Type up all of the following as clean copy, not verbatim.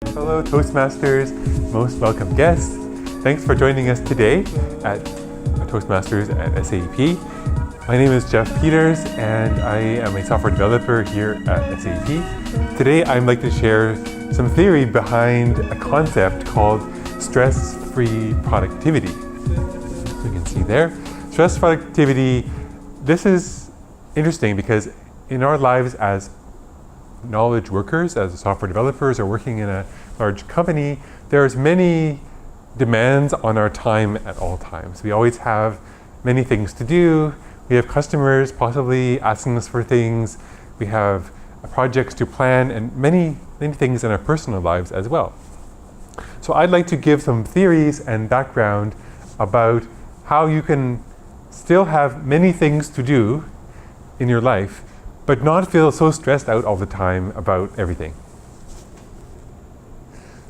Fellow Toastmasters, most welcome guests. Thanks for joining us today at Toastmasters at SAP. My name is Geoff Peters and I am a software developer here at SAP. Today I'd like to share some theory behind a concept called stress-free productivity. You can see there, stress productivity. This is interesting because in our lives as knowledge workers, as software developers, or working in a large company, there's many demands on our time at all times. We always have many things to do. We have customers possibly asking us for things. We have projects to plan and many things in our personal lives as well. So I'd like to give some theories and background about how you can still have many things to do in your life but not feel so stressed out all the time about everything.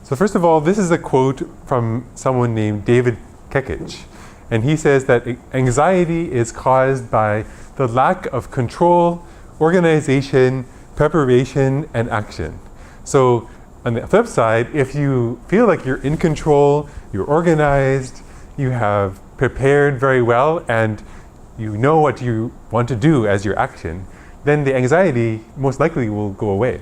So first of all, this is a quote from someone named David Kekich. And he says that anxiety is caused by the lack of control, organization, preparation, and action. So on the flip side, if you feel like you're in control, you're organized, you have prepared very well, and you know what you want to do as your action, then the anxiety most likely will go away.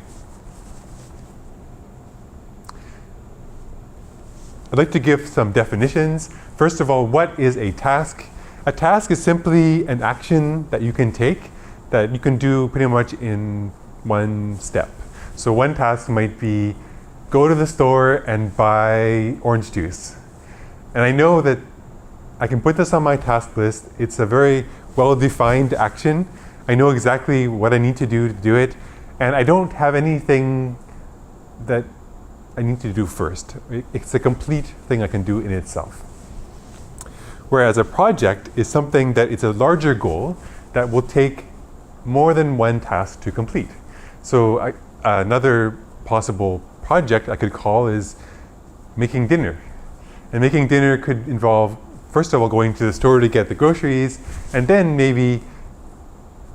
I'd like to give some definitions. First of all, what is a task? A task is simply an action that you can take that you can do pretty much in one step. So one task might be go to the store and buy orange juice. And I know that I can put this on my task list. It's a very well-defined action. I know exactly what I need to do it, and I don't have anything that I need to do first. It's a complete thing I can do in itself. Whereas a project is something that it's a larger goal that will take more than one task to complete. So another possible project I could call is making dinner. And making dinner could involve, first of all, going to the store to get the groceries, and then maybe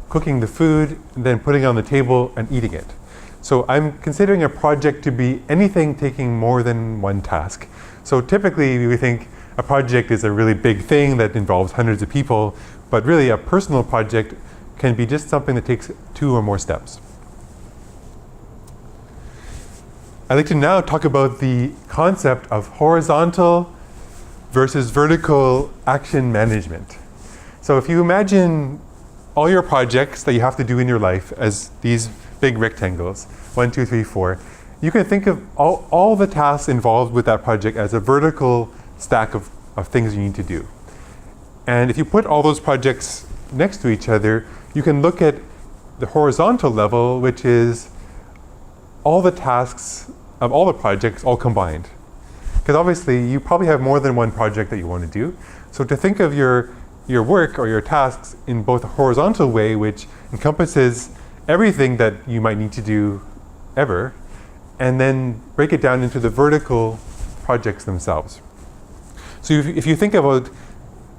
cooking the food, and then putting it on the table and eating it. So I'm considering a project to be anything taking more than one task. So typically we think a project is a really big thing that involves hundreds of people, but really a personal project can be just something that takes 2 or more steps. I'd like to now talk about the concept of horizontal versus vertical action management. So if you imagine all your projects that you have to do in your life as these big rectangles, 1, 2, 3, 4, you can think of all the tasks involved with that project as a vertical stack of things you need to do. And if you put all those projects next to each other, you can look at the horizontal level, which is all the tasks of all the projects all combined. Because obviously you probably have more than one project that you want to do. So to think of your work or your tasks in both a horizontal way, which encompasses everything that you might need to do ever, and then break it down into the vertical projects themselves. So if you think about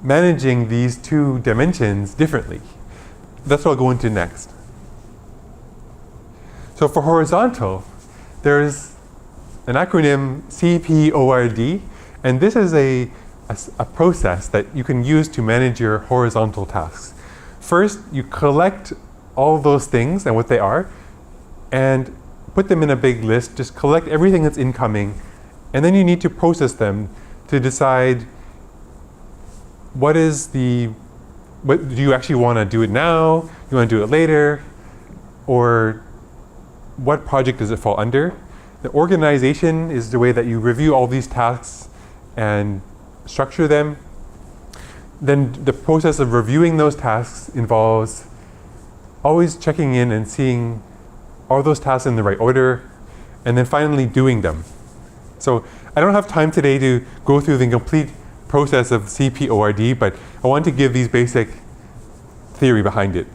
managing these 2 dimensions differently, that's what I'll go into next. So for horizontal, there's an acronym CPORD, and this is a process that you can use to manage your horizontal tasks. First, you collect all those things and what they are, and put them in a big list. Just collect everything that's incoming, and then you need to process them to decide what do you actually want to do it now? You want to do it later? Or what project does it fall under? The organization is the way that you review all these tasks and structure them. Then the process of reviewing those tasks involves always checking in and seeing are those tasks in the right order, and then finally doing them. So I don't have time today to go through the complete process of CPORD, but I want to give these basic theory behind it.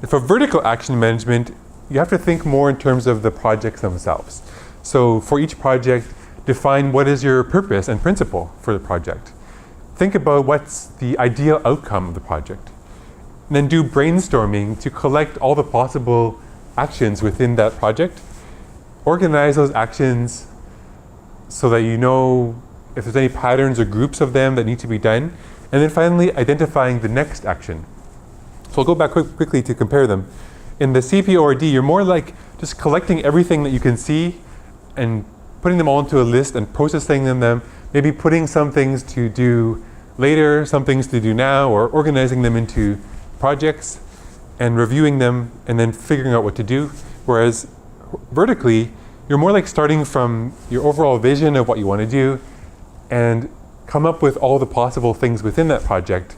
For vertical action management, you have to think more in terms of the projects themselves. So for each project, define what is your purpose and principle for the project. Think about what's the ideal outcome of the project. And then do brainstorming to collect all the possible actions within that project. organize those actions so that you know if there's any patterns or groups of them that need to be done. And then finally, identifying the next action. So I'll go back quickly to compare them. In the CPORD, you're more like just collecting everything that you can see and putting them all into a list and processing them, maybe putting some things to do later, some things to do now, or organizing them into projects and reviewing them and then figuring out what to do. Whereas vertically, you're more like starting from your overall vision of what you want to do and come up with all the possible things within that project,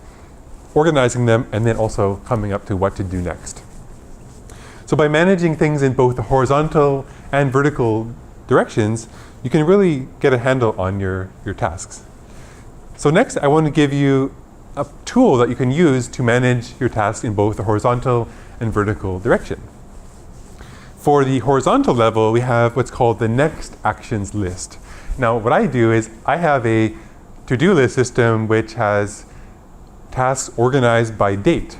organizing them, and then also coming up to what to do next. So by managing things in both the horizontal and vertical directions, you can really get a handle on your tasks. So next, I want to give you a tool that you can use to manage your tasks in both the horizontal and vertical direction. For the horizontal level, we have what's called the next actions list. Now, what I do is I have a to-do list system which has tasks organized by date.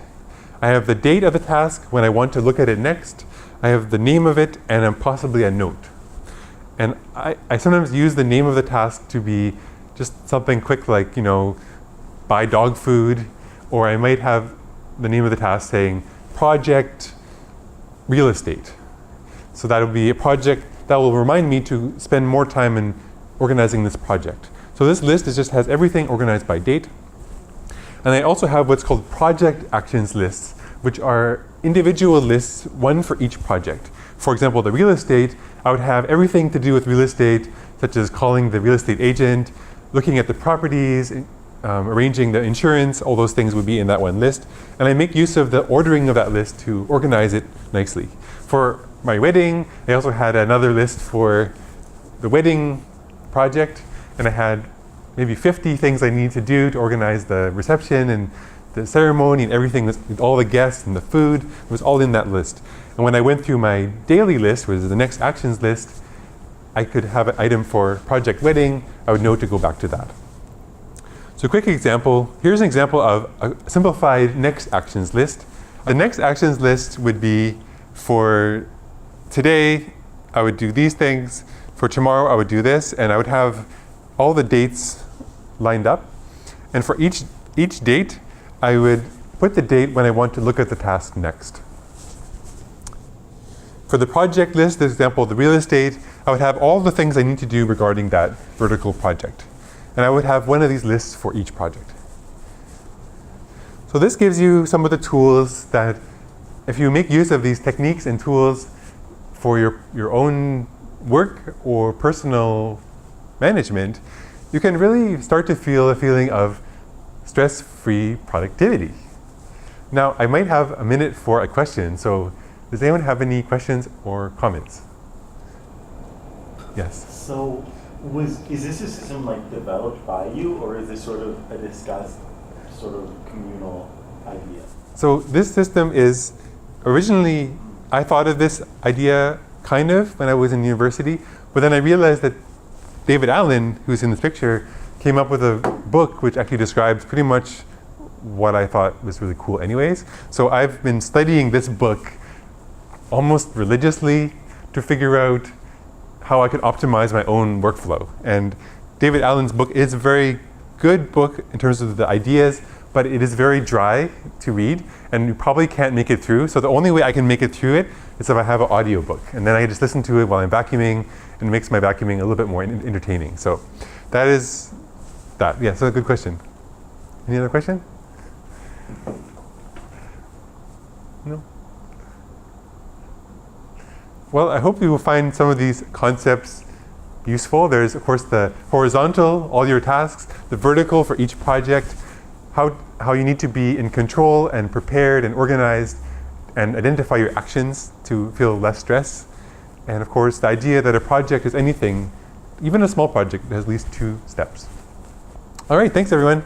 I have the date of the task when I want to look at it next. I have the name of it and possibly a note. And I sometimes use the name of the task to be just something quick like, buy dog food, or I might have the name of the task saying project real estate. So that'll be a project that will remind me to spend more time in organizing this project. So this list just has everything organized by date. And I also have what's called project actions lists, which are individual lists, one for each project. For example, the real estate, I would have everything to do with real estate, such as calling the real estate agent, looking at the properties, arranging the insurance, all those things would be in that one list. And I make use of the ordering of that list to organize it nicely. For my wedding, I also had another list for the wedding project, and I had maybe 50 things I needed to do to organize the reception and the ceremony and everything, with all the guests and the food. It was all in that list. And when I went through my daily list, which is the next actions list, I could have an item for project wedding. I would know to go back to that. So a quick example. Here's an example of a simplified next actions list. The next actions list would be for today, I would do these things. For tomorrow, I would do this, and I would have all the dates lined up. And for each date, I would put the date when I want to look at the task next. For the project list, this example, the real estate, I would have all the things I need to do regarding that vertical project. And I would have one of these lists for each project. So this gives you some of the tools that, if you make use of these techniques and tools for your own work or personal management, you can really start to feel a feeling of stress-free productivity. Now, I might have a minute for a question, so does anyone have any questions or comments? Yes. So, is this a system developed by you, or is this sort of a discussed sort of communal idea? So this system is originally, I thought of this idea kind of when I was in university, but then I realized that David Allen, who's in this picture, came up with a book which actually describes pretty much what I thought was really cool anyways. So I've been studying this book almost religiously to figure out how I could optimize my own workflow. And David Allen's book is a very good book in terms of the ideas, but it is very dry to read, and you probably can't make it through. So the only way I can make it through it is if I have an audio book, and then I just listen to it while I'm vacuuming, and it makes my vacuuming a little bit more entertaining. So that is that. Yeah, so a good question. Any other question? No? Well, I hope you will find some of these concepts useful. There's, of course, the horizontal, all your tasks, the vertical for each project, how you need to be in control and prepared and organized and identify your actions to feel less stress. And of course, the idea that a project is anything, even a small project, has at least 2 steps. All right, thanks everyone.